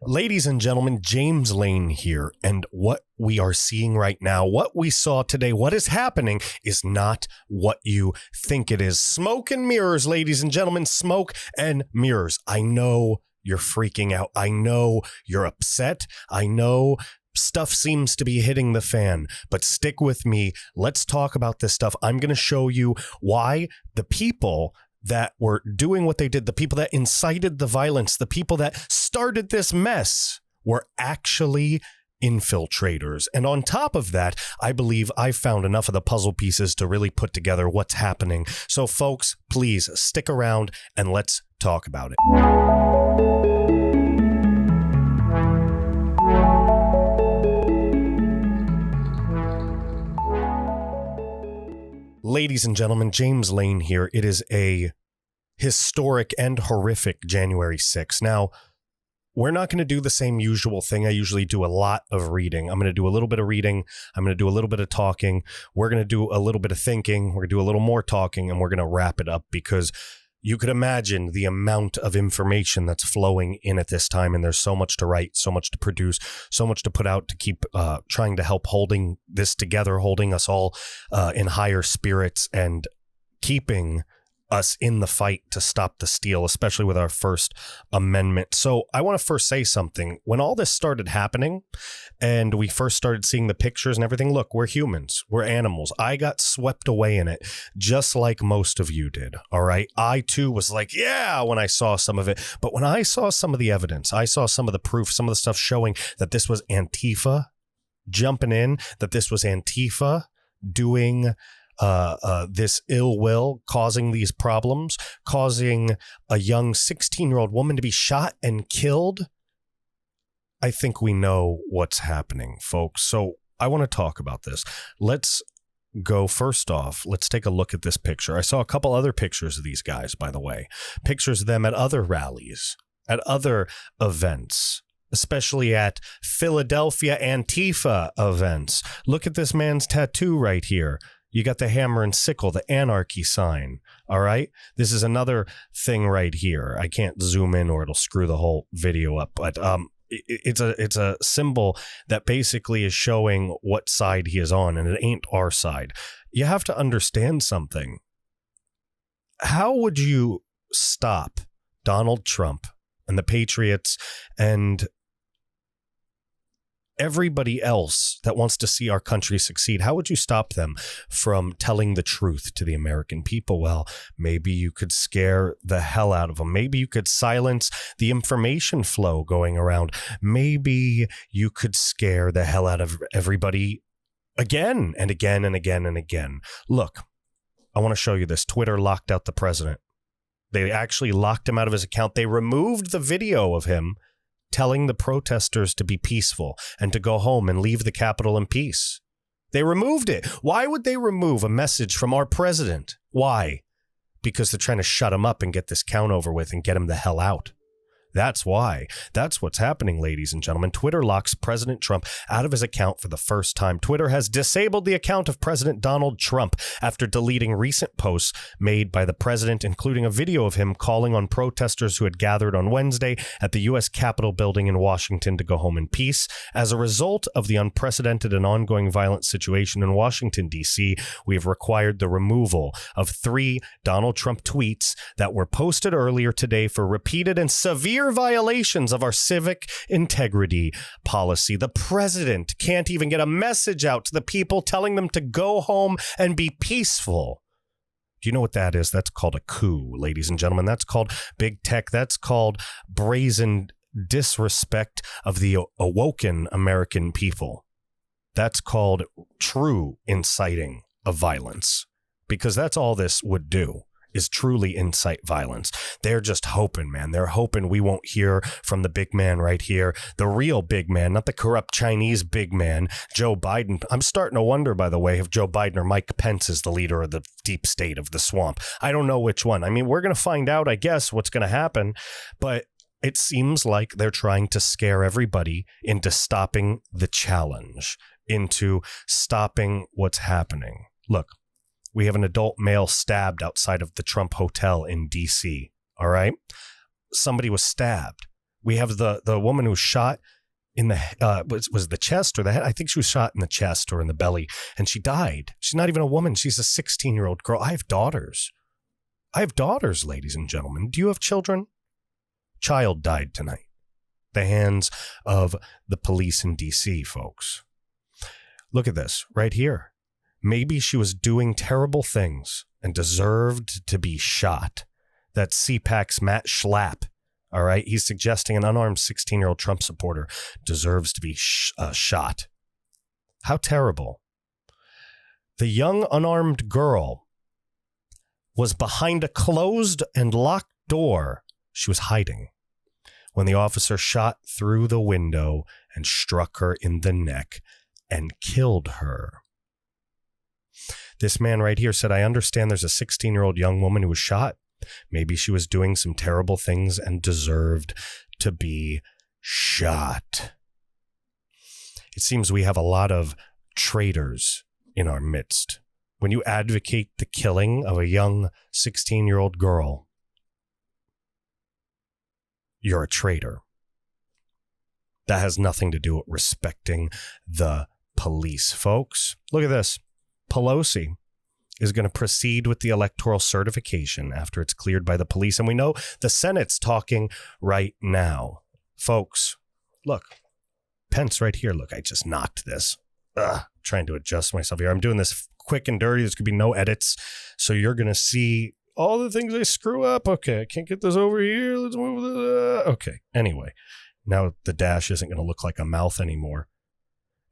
Ladies and gentlemen, James Lane here, and what we are seeing right now, what we saw today, what is happening is not what you think it is. Smoke and mirrors, ladies and gentlemen, smoke and mirrors. I know you're freaking out. I know you're upset. I know stuff seems to be hitting the fan, but stick with me. Let's talk about this stuff. I'm going to show you why the people that were doing what they did, the people that incited the violence, the people that started this mess were actually infiltrators. And on top of that, I believe I found enough of the puzzle pieces to really put together what's happening. So folks, please stick around and let's talk about it. Ladies and gentlemen, James Lane here. It is a historic and horrific January 6th. Now, we're not going to do the same usual thing. I usually do a lot of reading. I'm going to do a little bit of reading. I'm going to do a little bit of talking. We're going to do a little bit of thinking. We're going to do a little more talking, and we're going to wrap it up because you could imagine the amount of information that's flowing in at this time, and there's so much to write, so much to produce, so much to put out to keep trying to help holding this together, holding us all in higher spirits and keeping us in the fight to stop the steal, especially with our First Amendment. So I want to first say something. When all this started happening and we first started seeing the pictures and everything, look, we're humans, we're animals. I got swept away in it just like most of you did. All right. I too was like, yeah, when I saw some of it. But when I saw some of the evidence, I saw some of the proof, some of the stuff showing that this was Antifa jumping in, that this was Antifa doing this ill will, causing these problems, causing a young 16-year-old woman to be shot and killed. I think we know what's happening, folks. So I want to talk about this. Let's go first off. Let's take a look at this picture. I saw a couple other pictures of these guys, by the way, pictures of them at other rallies, at other events, especially at Philadelphia Antifa events. Look at this man's tattoo right here. You got the hammer and sickle, the anarchy sign. All right. This is another thing right here. I can't zoom in or it'll screw the whole video up. But it's a symbol that basically is showing what side he is on, and it ain't our side. You have to understand something. How would you stop Donald Trump and the Patriots and everybody else that wants to see our country succeed? How would you stop them from telling the truth to the American people? Well, maybe you could scare the hell out of them. Maybe you could silence the information flow going around. Maybe you could scare the hell out of everybody again and again and again and again. Look, I want to show you this. Twitter locked out the president. They actually locked him out of his account. They removed the video of him telling the protesters to be peaceful and to go home and leave the Capitol in peace. They removed it. Why would they remove a message from our president? Why? Because they're trying to shut him up and get this count over with and get him the hell out. That's why. That's what's happening, ladies and gentlemen. Twitter locks President Trump out of his account for the first time. Twitter has disabled the account of President Donald Trump after deleting recent posts made by the president, including a video of him calling on protesters who had gathered on Wednesday at the U.S. Capitol building in Washington to go home in peace. As a result of the unprecedented and ongoing violent situation in Washington, D.C., we have required the removal of 3 Donald Trump tweets that were posted earlier today for repeated and severe violations of our civic integrity policy. The president can't even get a message out to the people telling them to go home and be peaceful. Do you know what that is? That's called a coup, ladies and gentlemen. That's called big tech. That's called brazen disrespect of the awoken American people. That's called true inciting of violence, because that's all this would do. Is truly incite violence. They're just hoping, man. They're hoping we won't hear from the big man right here. The real big man, not the corrupt Chinese big man, Joe Biden. I'm starting to wonder, by the way, if Joe Biden or Mike Pence is the leader of the deep state of the swamp. I don't know which one. I mean, we're going to find out, I guess, what's going to happen. But it seems like they're trying to scare everybody into stopping the challenge, into stopping what's happening. Look. We have an adult male stabbed outside of the Trump Hotel in D.C., all right? Somebody was stabbed. We have the woman who shot in the was the chest or the head. I think she was shot in the chest or in the belly, and she died. She's not even a woman. She's a 16-year-old girl. I have daughters. Ladies and gentlemen. Do you have children? Child died tonight. The hands of the police in D.C., folks. Look at this right here. Maybe she was doing terrible things and deserved to be shot. That's CPAC's Matt Schlapp. All right. He's suggesting an unarmed 16-year-old Trump supporter deserves to be shot. How terrible. The young unarmed girl was behind a closed and locked door. She was hiding when the officer shot through the window and struck her in the neck and killed her. This man right here said, I understand there's a 16-year-old young woman who was shot. Maybe she was doing some terrible things and deserved to be shot. It seems we have a lot of traitors in our midst. When you advocate the killing of a young 16-year-old girl, you're a traitor. That has nothing to do with respecting the police, folks. Look at this. Pelosi is going to proceed with the electoral certification after it's cleared by the police. And we know the Senate's talking right now. Folks, look, Pence right here. Look, I just knocked this. Trying to adjust myself here. I'm doing this quick and dirty. There's going to be no edits. So you're going to see all the things I screw up. Okay, I can't get this over here. Let's move this. Okay, anyway, now the dash isn't going to look like a mouth anymore.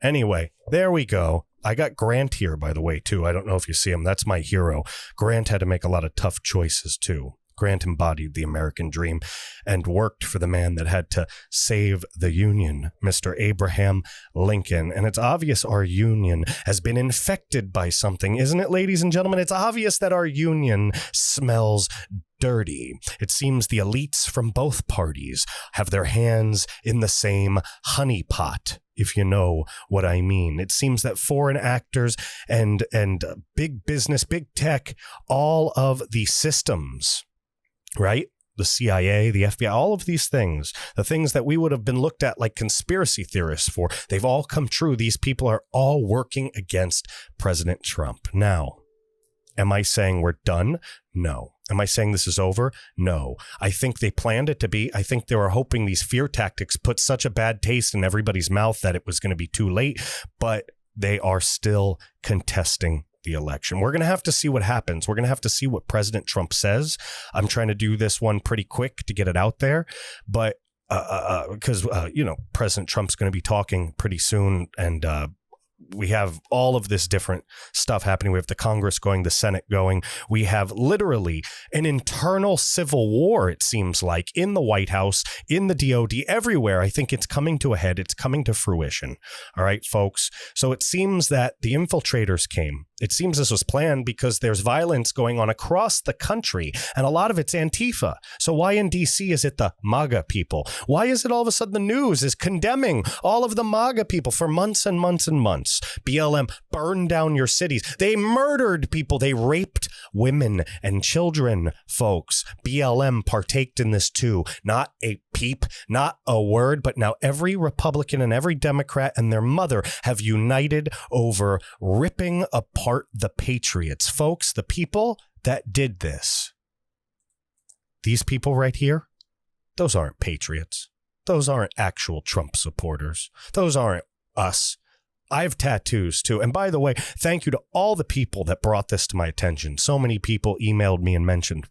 Anyway, there we go. I got Grant here, by the way, too. I don't know if you see him. That's my hero. Grant had to make a lot of tough choices, too. Grant embodied the American dream and worked for the man that had to save the Union, Mr. Abraham Lincoln. And it's obvious our Union has been infected by something, isn't it, ladies and gentlemen? It's obvious that our Union smells dirty. It seems the elites from both parties have their hands in the same honeypot, if you know what I mean. It seems that foreign actors and big business, big tech, all of the systems, right? The CIA, the FBI, all of these things, the things that we would have been looked at like conspiracy theorists for, they've all come true. These people are all working against President Trump. Now, am I saying we're done? No. Am I saying this is over? No. I think they planned it to be. I think they were hoping these fear tactics put such a bad taste in everybody's mouth that it was going to be too late, but they are still contesting the election. We're going to have to see what happens. We're going to have to see what President Trump says. I'm trying to do this one pretty quick to get it out there, but because, President Trump's going to be talking pretty soon, and we have all of this different stuff happening. We have the Congress going, the Senate going. We have literally an internal civil war, it seems like, in the White House, in the DOD, everywhere. I think it's coming to a head. It's coming to fruition. All right, folks. So it seems that the infiltrators came. It seems this was planned because there's violence going on across the country, and a lot of it's Antifa. So why in D.C. is it the MAGA people? Why is it all of a sudden the news is condemning all of the MAGA people for months and months and months? BLM burned down your cities. They murdered people. They raped women and children, folks. BLM partaked in this too. Not a peep, not a word, but now every Republican and every Democrat and their mother have united over ripping apart the patriots. Folks, the people that did this, these people right here, those aren't patriots. Those aren't actual Trump supporters. Those aren't us. I have tattoos too. And by the way, thank you to all the people that brought this to my attention. So many people emailed me and mentioned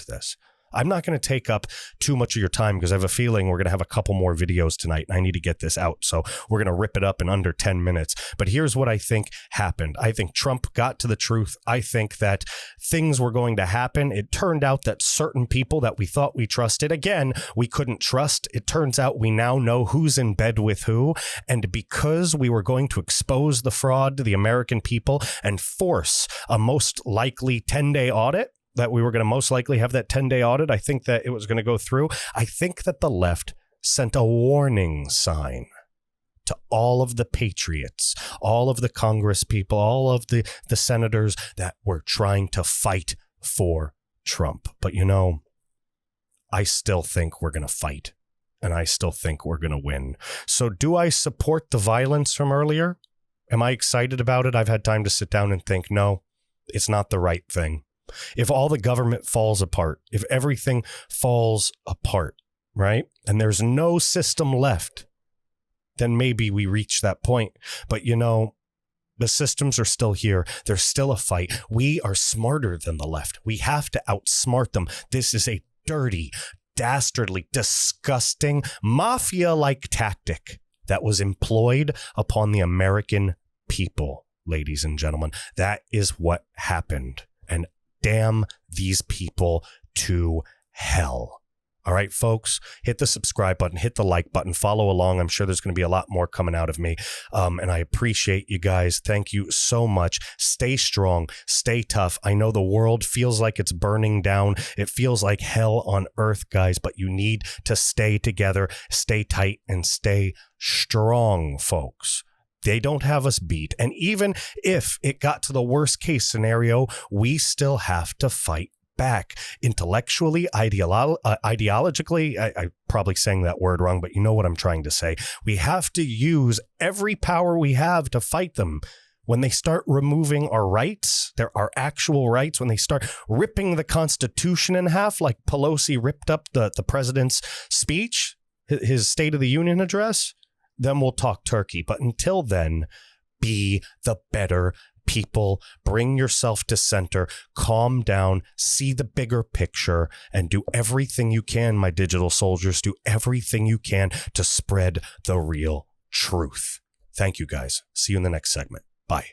this. I'm not going to take up too much of your time because I have a feeling we're going to have a couple more videos tonight and I need to get this out. So we're going to rip it up in under 10 minutes. But here's what I think happened. I think Trump got to the truth. I think that things were going to happen. It turned out that certain people that we thought we trusted, again, we couldn't trust. It turns out we now know who's in bed with who. And because we were going to expose the fraud to the American people and force a most likely 10-day audit, that we were going to most likely have that 10-day audit. I think that it was going to go through. I think that the left sent a warning sign to all of the patriots, all of the Congress people, all of the senators that were trying to fight for Trump. But, I still think we're going to fight and I still think we're going to win. So do I support the violence from earlier? Am I excited about it? I've had time to sit down and think, no, it's not the right thing. If all the government falls apart, if everything falls apart, right, and there's no system left, then maybe we reach that point. But, you know, the systems are still here. There's still a fight. We are smarter than the left. We have to outsmart them. This is a dirty, dastardly, disgusting, mafia-like tactic that was employed upon the American people, ladies and gentlemen. That is what happened. And damn these people to hell. All right, folks, hit the subscribe button, hit the like button, follow along. I'm sure there's going to be a lot more coming out of me. And I appreciate you guys. Thank you so much. Stay strong, stay tough. I know the world feels like it's burning down. It feels like hell on earth, guys, but you need to stay together, stay tight, and stay strong, folks. They don't have us beat. And even if it got to the worst case scenario, we still have to fight back intellectually, ideologically. I'm probably saying that word wrong, but you know what I'm trying to say. We have to use every power we have to fight them. When they start removing our rights, our actual rights, when they start ripping the Constitution in half, like Pelosi ripped up the president's speech, his State of the Union address, then we'll talk turkey. But until then, be the better people. Bring yourself to center, calm down, see the bigger picture, and do everything you can, my digital soldiers. Do everything you can to spread the real truth. Thank you, guys. See you in the next segment. Bye.